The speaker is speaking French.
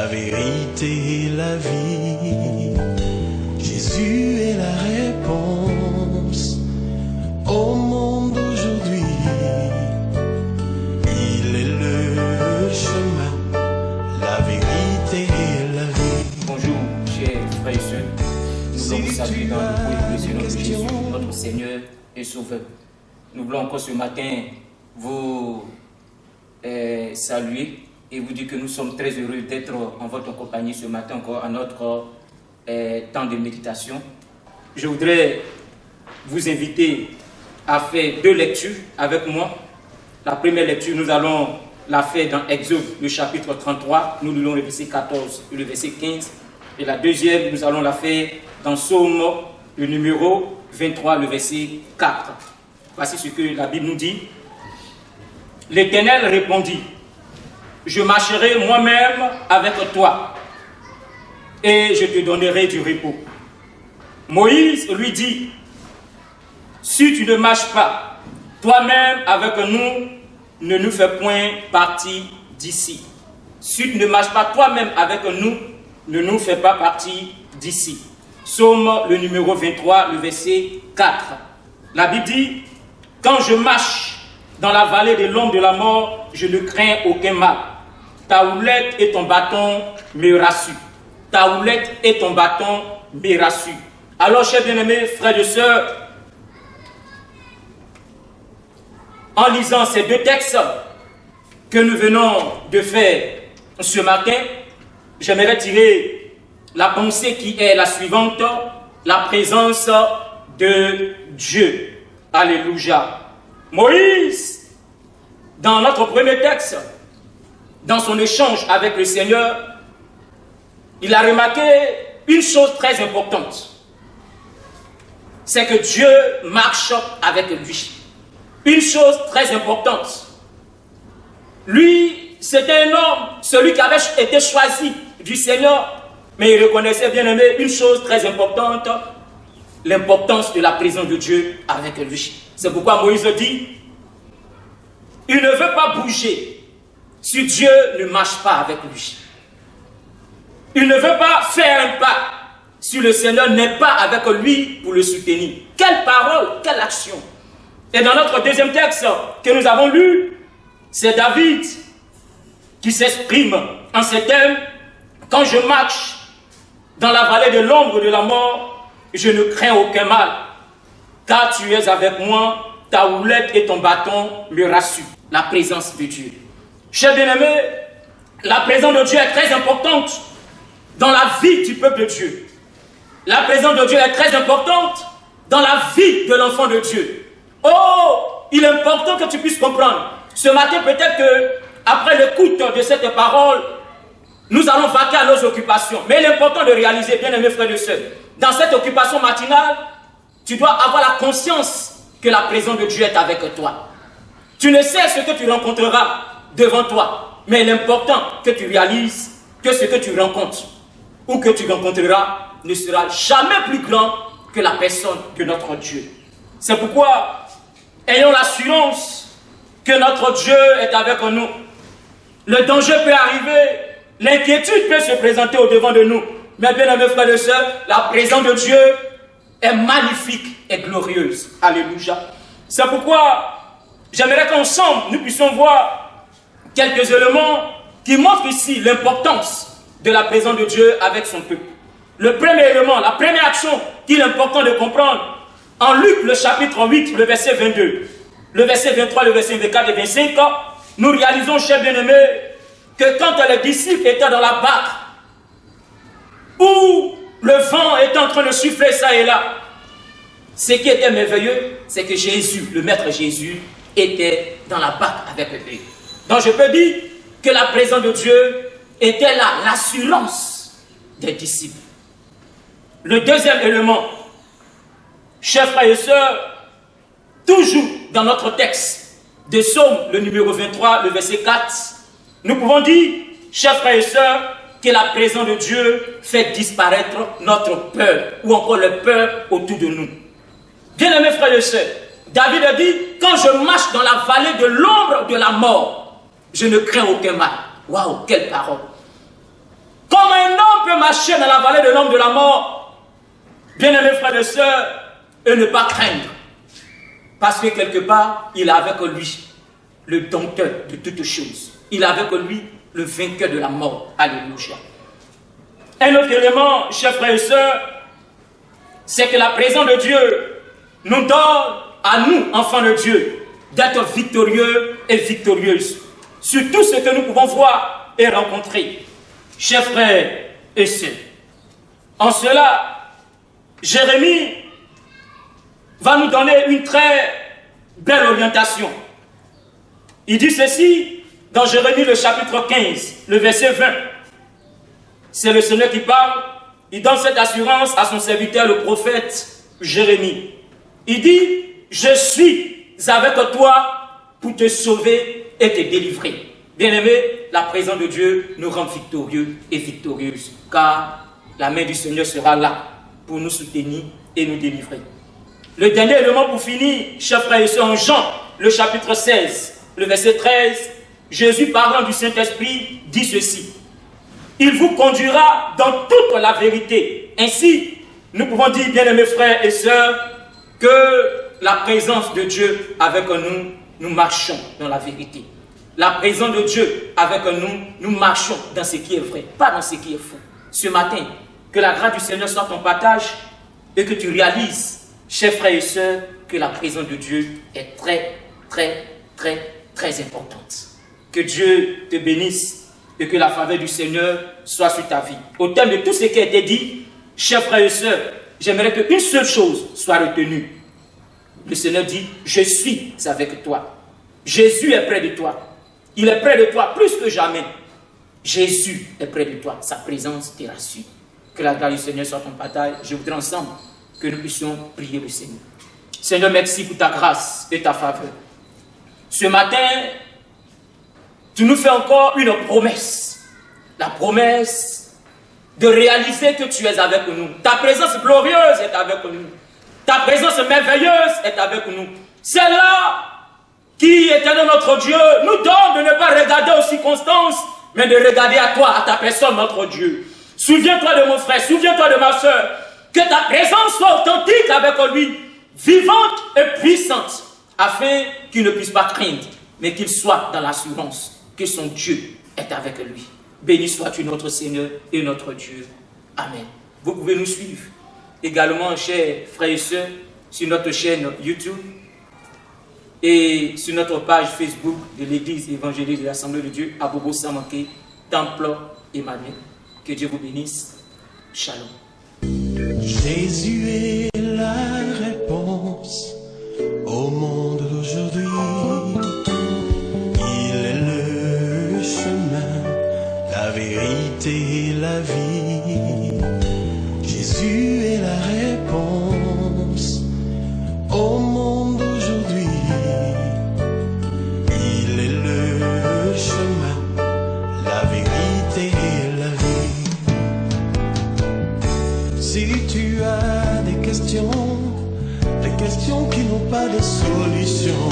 vérité et la vie. Jésus est la réponse au monde d'aujourd'hui. Il est le chemin, la vérité et la vie. Bonjour, chers frères et sœurs. Nous voulons vous saluer dans le précieux nom de Jésus, notre Seigneur et Sauveur. Nous voulons encore ce matin vous saluer et vous dire que nous sommes très heureux d'être en votre compagnie ce matin encore à notre temps de méditation. Je voudrais vous inviter à faire deux lectures avec moi. La première lecture, nous allons la faire dans Exode, le chapitre 33. Nous lisons le verset 14 et le verset 15. Et la deuxième, nous allons la faire dans Psaume, le numéro 23, le verset 4. Voici ce que la Bible nous dit. L'Éternel répondit, je marcherai moi-même avec toi et je te donnerai du repos. Moïse lui dit, si tu ne marches pas toi-même avec nous, ne nous fais point partie d'ici. Si tu ne marches pas toi-même avec nous, ne nous fais pas partie d'ici. Psaume le numéro 23, le verset 4. La Bible dit, quand je marche dans la vallée de l'ombre de la mort, je ne crains aucun mal. Ta houlette et ton bâton me rassurent. Ta houlette et ton bâton me rassurent. Alors, chers bien-aimés, frères et sœurs, en lisant ces deux textes que nous venons de faire ce matin, j'aimerais tirer la pensée qui est la suivante, la présence de Dieu. Alléluia. Moïse, dans notre premier texte, dans son échange avec le Seigneur, il a remarqué une chose très importante. C'est que Dieu marche avec lui. Une chose très importante. Lui, c'était un homme, celui qui avait été choisi du Seigneur, mais il reconnaissait, bien aimé, une chose très importante, l'importance de la présence de Dieu avec lui. C'est pourquoi Moïse dit, il ne veut pas bouger si Dieu ne marche pas avec lui. Il ne veut pas faire un pas si le Seigneur n'est pas avec lui pour le soutenir. Quelle parole, quelle action! Et dans notre deuxième texte que nous avons lu, c'est David qui s'exprime en ces termes. Quand je marche dans la vallée de l'ombre de la mort, je ne crains aucun mal, car tu es avec moi, ta houlette et ton bâton me rassurent. La présence de Dieu. Chers bien-aimés, la présence de Dieu est très importante dans la vie du peuple de Dieu. La présence de Dieu est très importante dans la vie de l'enfant de Dieu. Oh, il est important que tu puisses comprendre. Ce matin, peut-être que après l'écoute de cette parole, nous allons vaquer à nos occupations. Mais il est important de réaliser, bien aimés frères et sœurs, dans cette occupation matinale, tu dois avoir la conscience que la présence de Dieu est avec toi. Tu ne sais ce que tu rencontreras devant toi, mais l'important que tu réalises que ce que tu rencontres ou que tu rencontreras ne sera jamais plus grand que la personne de notre Dieu. C'est pourquoi, ayons l'assurance que notre Dieu est avec nous. Le danger peut arriver, l'inquiétude peut se présenter au-devant de nous. Mais bien aimés frères et sœurs, la présence de Dieu est magnifique et glorieuse. Alléluia. C'est pourquoi j'aimerais qu'ensemble nous puissions voir quelques éléments qui montrent ici l'importance de la présence de Dieu avec son peuple. Le premier élément, la première action qu'il est important de comprendre, en Luc le chapitre 8, le verset 22, le verset 23, le verset 24 et 25, nous réalisons, chers bien-aimés, que quand les disciples étaient dans la barque, où le vent était en train de souffler ça et là, ce qui était merveilleux, c'est que Jésus, le Maître Jésus, était dans la barque avec eux. Donc je peux dire que la présence de Dieu était là, l'assurance des disciples. Le deuxième élément, chers frères et sœurs, toujours dans notre texte de Psaume, le numéro 23, le verset 4, nous pouvons dire, chers frères et sœurs, que la présence de Dieu fait disparaître notre peur, ou encore la peur autour de nous. Bien-aimés frères et sœurs, David a dit, quand je marche dans la vallée de l'ombre de la mort, je ne crains aucun mal. Waouh, quelle parole! Comment un homme peut marcher dans la vallée de l'ombre de la mort? Bien-aimés frères et sœurs, et ne pas craindre. Parce que quelque part, il a avec lui le dompteur de toutes choses. Il a avec lui le vainqueur de la mort. Alléluia. Un autre élément, chers frères et sœurs, c'est que la présence de Dieu nous donne à nous, enfants de Dieu, d'être victorieux et victorieuses sur tout ce que nous pouvons voir et rencontrer. Chers frères et sœurs, en cela, Jérémie va nous donner une très belle orientation. Il dit ceci dans Jérémie le chapitre 15, le verset 20. C'est le Seigneur qui parle. Il donne cette assurance à son serviteur, le prophète Jérémie. Il dit, je suis avec toi pour te sauver et te délivrer. Bien-aimé, la présence de Dieu nous rend victorieux et victorieuses, car la main du Seigneur sera là pour nous soutenir et nous délivrer. Le dernier élément pour finir, chers frères et sœurs, en Jean, le chapitre 16, le verset 13, Jésus parlant du Saint-Esprit dit ceci. Il vous conduira dans toute la vérité. Ainsi, nous pouvons dire, bien-aimés frères et sœurs, que la présence de Dieu avec nous, nous marchons dans la vérité. La présence de Dieu avec nous, nous marchons dans ce qui est vrai, pas dans ce qui est faux. Ce matin, que la grâce du Seigneur soit ton partage et que tu réalises, chers frères et sœurs, que la présence de Dieu est très, très, très, très importante. Que Dieu te bénisse et que la faveur du Seigneur soit sur ta vie. Au terme de tout ce qui a été dit, chers frères et sœurs, j'aimerais qu'une seule chose soit retenue. Le Seigneur dit, je suis avec toi. Jésus est près de toi. Il est près de toi plus que jamais. Jésus est près de toi. Sa présence te rassure. Que la grâce du Seigneur soit ton partage. Je voudrais ensemble que nous puissions prier le Seigneur. Seigneur, merci pour ta grâce et ta faveur. Ce matin, tu nous fais encore une promesse. La promesse de réaliser que tu es avec nous. Ta présence glorieuse est avec nous. Ta présence merveilleuse est avec nous. C'est là qui, éternel notre Dieu, nous donne de ne pas regarder aux circonstances, mais de regarder à toi, à ta personne, notre Dieu. Souviens-toi de mon frère, souviens-toi de ma soeur. Que ta présence soit authentique avec lui, vivante et puissante, afin qu'il ne puisse pas craindre, mais qu'il soit dans l'assurance que son Dieu est avec lui. Béni sois-tu notre Seigneur et notre Dieu. Amen. Vous pouvez nous suivre également, chers frères et sœurs, sur notre chaîne YouTube et sur notre page Facebook de l'Église évangélique de l'Assemblée de Dieu à Bobo Samanké, Temple Emmanuel. Que Dieu vous bénisse. Shalom. Jésus est la réponse au monde d'aujourd'hui. Il est le chemin, la vérité et la vie. Jésus est la réponse au monde d'aujourd'hui. Il est le chemin, la vérité et la vie. Si tu as des questions qui n'ont pas de solution,